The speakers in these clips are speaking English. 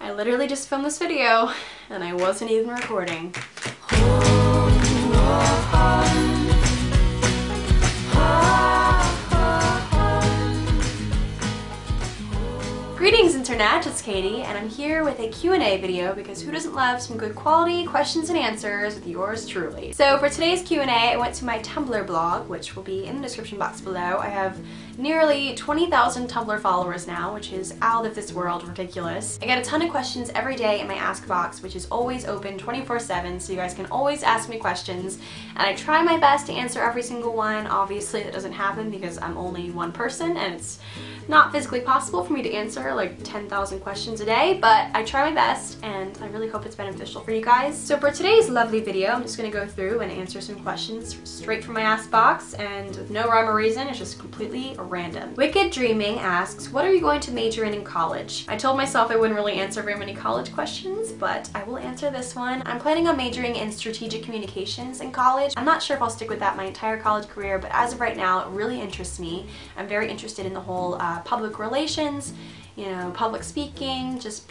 I literally just filmed this video and I wasn't even recording. Greetings Internet, it's Katie and I'm here with a Q&A video because who doesn't love some good quality questions and answers with yours truly. So for today's Q&A, I went to my Tumblr blog, which will be in the description box below. I have nearly 20,000 Tumblr followers now, which is out of this world ridiculous. I get a ton of questions every day in my Ask box, which is always open 24/7, so you guys can always ask me questions, and I try my best to answer every single one. Obviously that doesn't happen because I'm only one person and it's not physically possible for me to answer like 10,000 questions a day, but I try my best and I really hope it's beneficial for you guys. So for today's lovely video, I'm just going to go through and answer some questions straight from my Ask box, and with no rhyme or reason, it's just completely random. Wicked Dreaming asks, what are you going to major in college? I told myself I wouldn't really answer very many college questions, but I will answer this one. I'm planning on majoring in strategic communications in college. I'm not sure if I'll stick with that my entire college career, but as of right now, it really interests me. I'm very interested in the whole public relations, you know, public speaking, just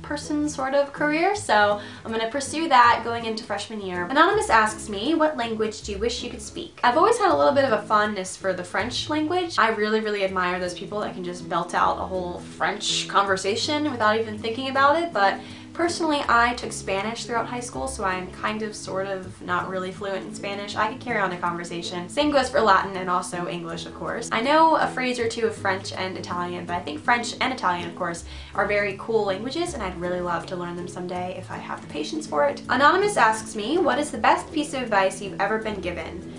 person sort of career, so I'm gonna pursue that going into freshman year. Anonymous asks me, what language do you wish you could speak? I've always had a little bit of a fondness for the French language. I really admire those people that can just belt out a whole French conversation without even thinking about it, but personally, I took Spanish throughout high school, so I'm kind of, sort of, not really fluent in Spanish. I could carry on a conversation. Same goes for Latin and also English, of course. I know a phrase or two of French and Italian, but I think French and Italian, of course, are very cool languages, and I'd really love to learn them someday if I have the patience for it. Anonymous asks me, what is the best piece of advice you've ever been given?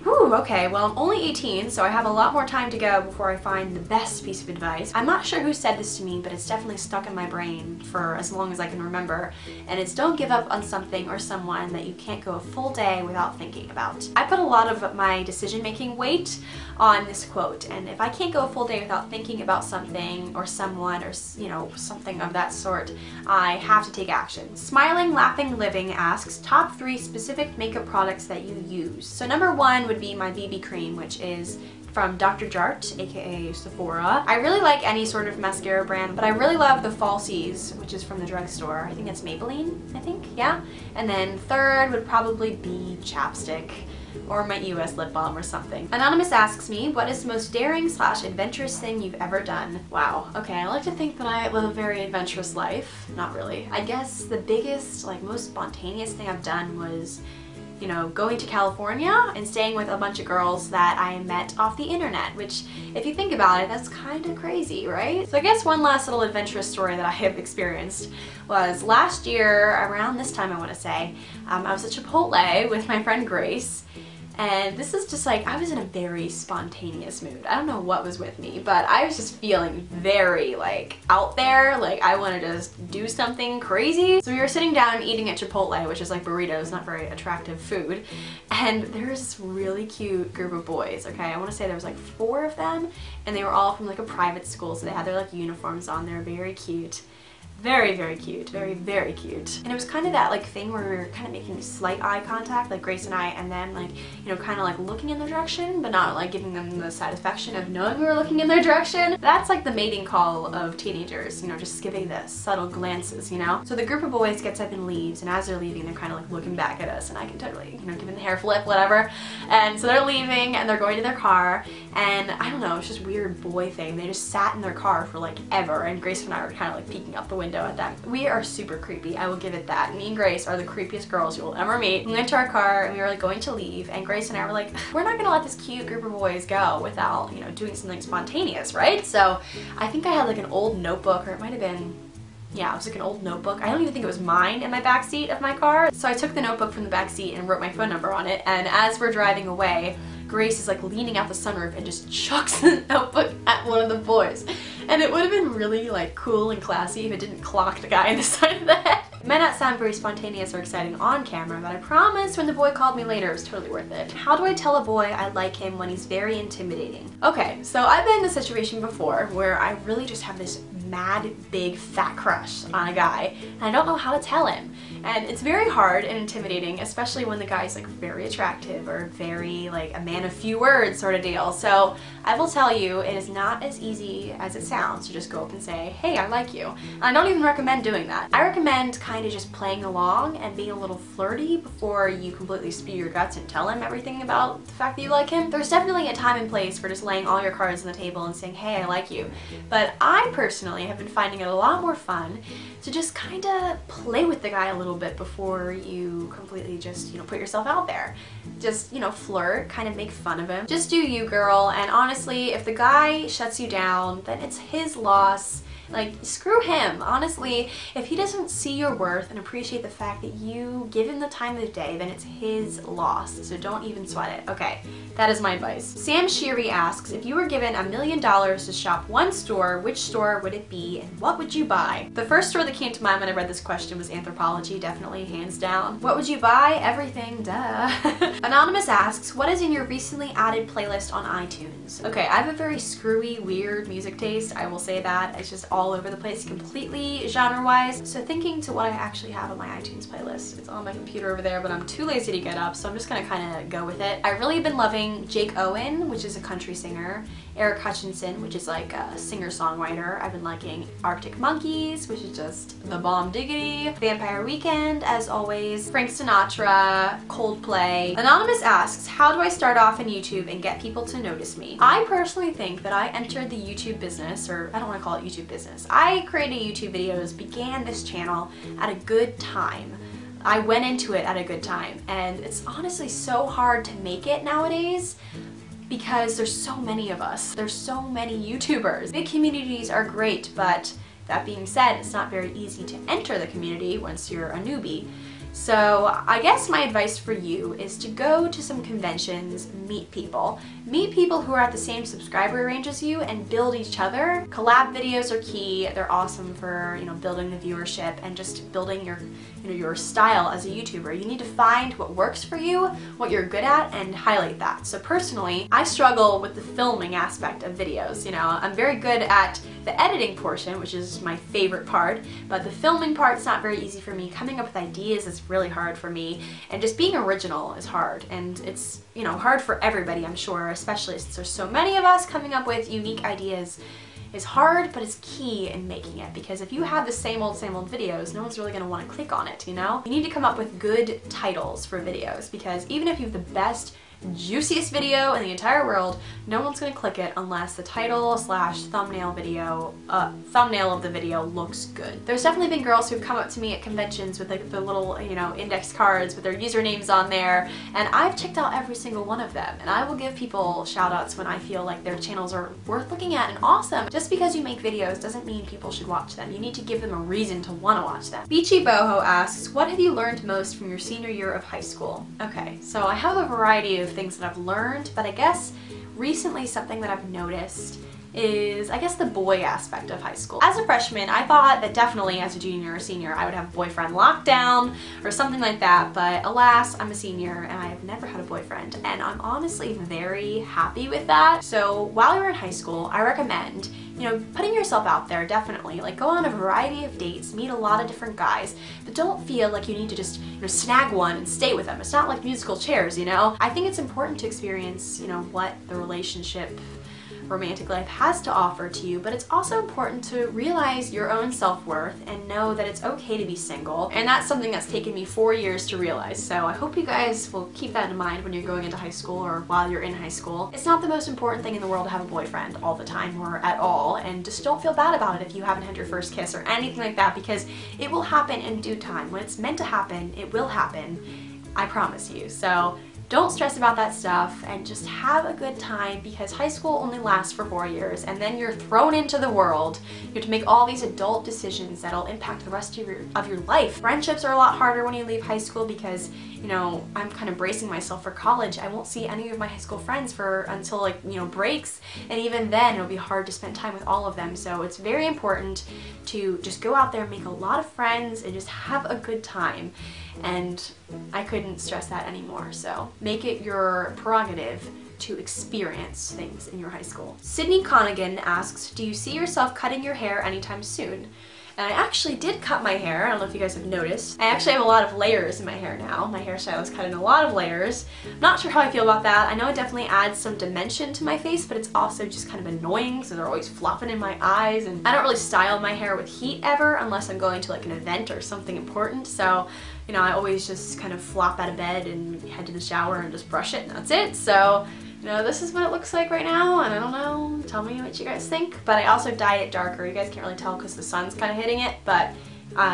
Whew, okay, well I'm only 18, so I have a lot more time to go before I find the best piece of advice. I'm not sure who said this to me, but it's definitely stuck in my brain for as long as I can remember, and it's don't give up on something or someone that you can't go a full day without thinking about. I put a lot of my decision-making weight on this quote, and if I can't go a full day without thinking about something or someone or, you know, something of that sort, I have to take action. Smiling Laughing Living asks, top 3 specific makeup products that you use. So number 1 would be my BB cream, which is from Dr. Jart, aka Sephora. I really like any sort of mascara brand, but I really love the Falsies, which is from the drugstore. I think that's Maybelline, yeah? And then third would probably be chapstick, or my US lip balm or something. Anonymous asks me, what is the most daring / adventurous thing you've ever done? Wow, okay, I like to think that I live a very adventurous life. Not really. I guess the biggest, most spontaneous thing I've done was, you know, going to California and staying with a bunch of girls that I met off the internet, which, if you think about it, that's kind of crazy, right? So I guess one last little adventurous story that I have experienced was last year, around this time I want to say, I was at Chipotle with my friend Grace, and this is just I was in a very spontaneous mood. I don't know what was with me, but I was just feeling very out there, I wanted to just do something crazy. So we were sitting down and eating at Chipotle, which is like burritos, not very attractive food, and there's this really cute group of boys, okay? I want to say there was 4 of them, and they were all from a private school, so they had their uniforms on. They were very cute. Very cute, very cute. And it was kind of that thing where we were kind of making slight eye contact, Grace and I, and then you know, kind of looking in their direction, but not giving them the satisfaction of knowing we were looking in their direction. That's the mating call of teenagers, you know, just giving the subtle glances, you know? So the group of boys gets up and leaves, and as they're leaving, they're kind of looking back at us, and I can totally, you know, give them the hair flip, whatever. And so they're leaving, and they're going to their car, and I don't know, it's just weird boy thing. They just sat in their car for ever, and Grace and I were kind of peeking out the window at them. We are super creepy, I will give it that. Me and Grace are the creepiest girls you will ever meet. We went to our car and we were going to leave, and Grace and I were we're not gonna let this cute group of boys go without, you know, doing something spontaneous, right? So I think I had an old notebook, or it might have been, yeah, it was an old notebook. I don't even think it was mine in my backseat of my car. So I took the notebook from the back seat and wrote my phone number on it, and as we're driving away, Grace is leaning out the sunroof and just chucks the notebook at one of the boys. And it would have been really cool and classy if it didn't clock the guy in the side of the head. It might not sound very spontaneous or exciting on camera, but I promise when the boy called me later, it was totally worth it. How do I tell a boy I like him when he's very intimidating? Okay, so I've been in a situation before where I really just have this mad, big, fat crush on a guy, and I don't know how to tell him. And it's very hard and intimidating, especially when the guy's like very attractive or very like a man of few words sort of deal. So I will tell you, it is not as easy as it sounds to just go up and say, hey, I like you. And I don't even recommend doing that. I recommend kind of just playing along and being a little flirty before you completely spew your guts and tell him everything about the fact that you like him. There's definitely a time and place for just laying all your cards on the table and saying, hey, I like you. But I personally have been finding it a lot more fun to just kind of play with the guy a little bit before you completely just, put yourself out there. Just, flirt, kind of make fun of him. Just do you, girl, and honestly, if the guy shuts you down, then it's his loss. Like, screw him. Honestly, if he doesn't see your worth and appreciate the fact that you give him the time of the day, then it's his loss. So don't even sweat it. Okay, that is my advice. Sam Sheary asks, if you were given $1 million to shop one store, which store would it be and what would you buy? The first store that came to mind when I read this question was Anthropologie, definitely, hands down. What would you buy? Everything, duh. Anonymous asks, what is in your recently added playlist on iTunes? Okay, I have a very screwy, weird music taste, I will say that. It's just all over the place, completely genre-wise. So thinking to what I actually have on my iTunes playlist. It's on my computer over there, but I'm too lazy to get up, so I'm just gonna kind of go with it. I've really been loving Jake Owen, which is a country singer, Eric Hutchinson, which is like a singer-songwriter. I've been liking Arctic Monkeys, which is just the bomb diggity, Vampire Weekend, as always, Frank Sinatra, Coldplay. Anonymous asks, how do I start off in YouTube and get people to notice me? I personally think that I entered the YouTube business, or I don't want to call it YouTube business. I created YouTube videos, began this channel at a good time. I went into it at a good time, and it's honestly so hard to make it nowadays because there's so many of us. There's so many YouTubers. Big communities are great, but that being said, it's not very easy to enter the community once you're a newbie. So I guess my advice for you is to go to some conventions, meet people. Meet people who are at the same subscriber range as you and build each other. Collab videos are key. They're awesome for, building the viewership and just building your style as a YouTuber. You need to find what works for you, what you're good at, and highlight that. So personally, I struggle with the filming aspect of videos. I'm very good at the editing portion, which is my favorite part, but the filming part's not very easy for me. Coming up with ideas is really hard for me, and just being original is hard, and it's hard for everybody, I'm sure, especially since there's so many of us. Coming up with unique ideas is hard, but it's key in making it, because if you have the same old videos, no one's really going to want to click on it, You need to come up with good titles for videos, because even if you have the best, juiciest video in the entire world, no one's gonna click it unless the title / thumbnail of the video looks good. There's definitely been girls who've come up to me at conventions with like the little, index cards with their usernames on there, and I've checked out every single one of them, and I will give people shout outs when I feel like their channels are worth looking at and awesome. Just because you make videos doesn't mean people should watch them. You need to give them a reason to want to watch them. Beachy Boho asks, what have you learned most from your senior year of high school? Okay, so I have a variety of things that I've learned, but I guess recently something that I've noticed is, the boy aspect of high school. As a freshman, I thought that definitely as a junior or senior, I would have a boyfriend lockdown or something like that, but alas, I'm a senior and I have never had a boyfriend, and I'm honestly very happy with that. So while you're in high school, I recommend putting yourself out there, definitely. Like, go on a variety of dates, meet a lot of different guys, but don't feel like you need to just, snag one and stay with them. It's not like musical chairs, I think it's important to experience, what the romantic life has to offer to you, but it's also important to realize your own self-worth and know that it's okay to be single, and that's something that's taken me 4 years to realize. So I hope you guys will keep that in mind when you're going into high school or while you're in high school. It's not the most important thing in the world to have a boyfriend all the time or at all, and just don't feel bad about it if you haven't had your first kiss or anything like that, because it will happen in due time. When it's meant to happen, it will happen. I promise you. So don't stress about that stuff and just have a good time, because high school only lasts for 4 years and then you're thrown into the world. You have to make all these adult decisions that'll impact the rest of your life. Friendships are a lot harder when you leave high school because, I'm kind of bracing myself for college. I won't see any of my high school friends until breaks, and even then it'll be hard to spend time with all of them. So it's very important to just go out there, make a lot of friends, and just have a good time. And I couldn't stress that anymore. So make it your prerogative to experience things in your high school. Sydney Conigan asks, do you see yourself cutting your hair anytime soon? And I actually did cut my hair. I don't know if you guys have noticed. I actually have a lot of layers in my hair now. My hairstyle is cut in a lot of layers. I'm not sure how I feel about that. I know it definitely adds some dimension to my face, but it's also just kind of annoying because they're always flopping in my eyes, and I don't really style my hair with heat ever unless I'm going to like an event or something important. So, you know, I always just kind of flop out of bed and head to the shower and just brush it, and that's it. So, you know, this is what it looks like right now, and I don't know, tell me what you guys think. But I also dyed it darker. You guys can't really tell because the sun's kind of hitting it, but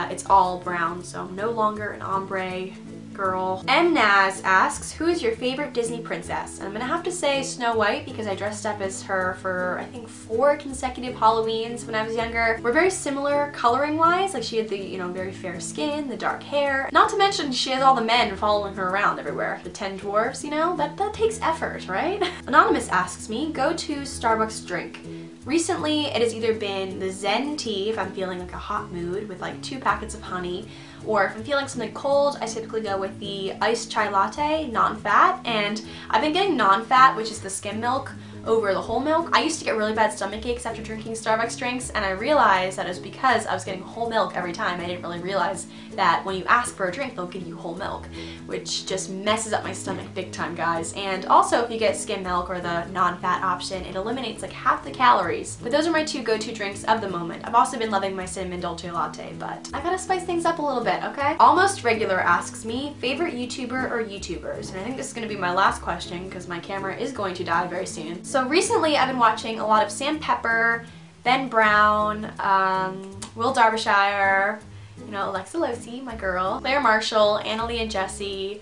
it's all brown, so I'm no longer an ombre girl. Naz asks, who is your favorite Disney princess? And I'm gonna have to say Snow White because I dressed up as her for I think 4 consecutive Halloweens when I was younger. We're very similar coloring wise, like she had the, you know, very fair skin, the dark hair. Not to mention she has all the men following her around everywhere. The 10 dwarfs, you know, that takes effort, right? Anonymous asks me, go to Starbucks drink. Recently, it has either been the Zen tea if I'm feeling like a hot mood with like 2 packets of honey, or if I'm feeling something cold, I typically go with the iced chai latte, non-fat, and I've been getting non-fat, which is the skim milk, over the whole milk. I used to get really bad stomach aches after drinking Starbucks drinks, and I realized that it was because I was getting whole milk every time. I didn't really realize that when you ask for a drink, they'll give you whole milk, which just messes up my stomach big time, guys. And also, if you get skim milk or the non-fat option, it eliminates like half the calories. But those are my 2 go-to drinks of the moment. I've also been loving my cinnamon dolce latte, but I gotta spice things up a little bit, okay? Almost Regular asks me, favorite YouTuber or YouTubers? And I think this is gonna be my last question because my camera is going to die very soon. So recently I've been watching a lot of Sam Pepper, Ben Brown, Will Derbyshire, you know, Alexa Losi, my girl, Claire Marshall, Annalie and Jessie,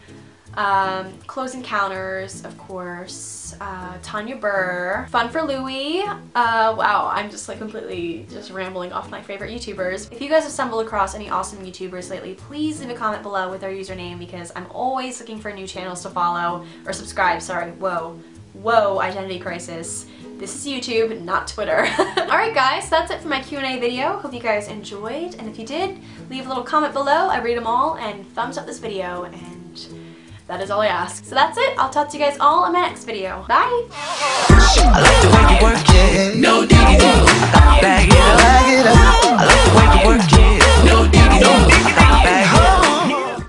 Close Encounters, of course, Tanya Burr, Fun for Louie. Wow, I'm just like completely just rambling off my favorite YouTubers. If you guys have stumbled across any awesome YouTubers lately, please leave a comment below with their username because I'm always looking for new channels to follow, or subscribe, sorry, whoa, identity crisis. This is YouTube, not Twitter. Alright guys, that's it for my Q&A video. Hope you guys enjoyed, and if you did, leave a little comment below. I read them all, and thumbs up this video, and that is all I ask. So that's it. I'll talk to you guys all in my next video. Bye! I like the way you work it. No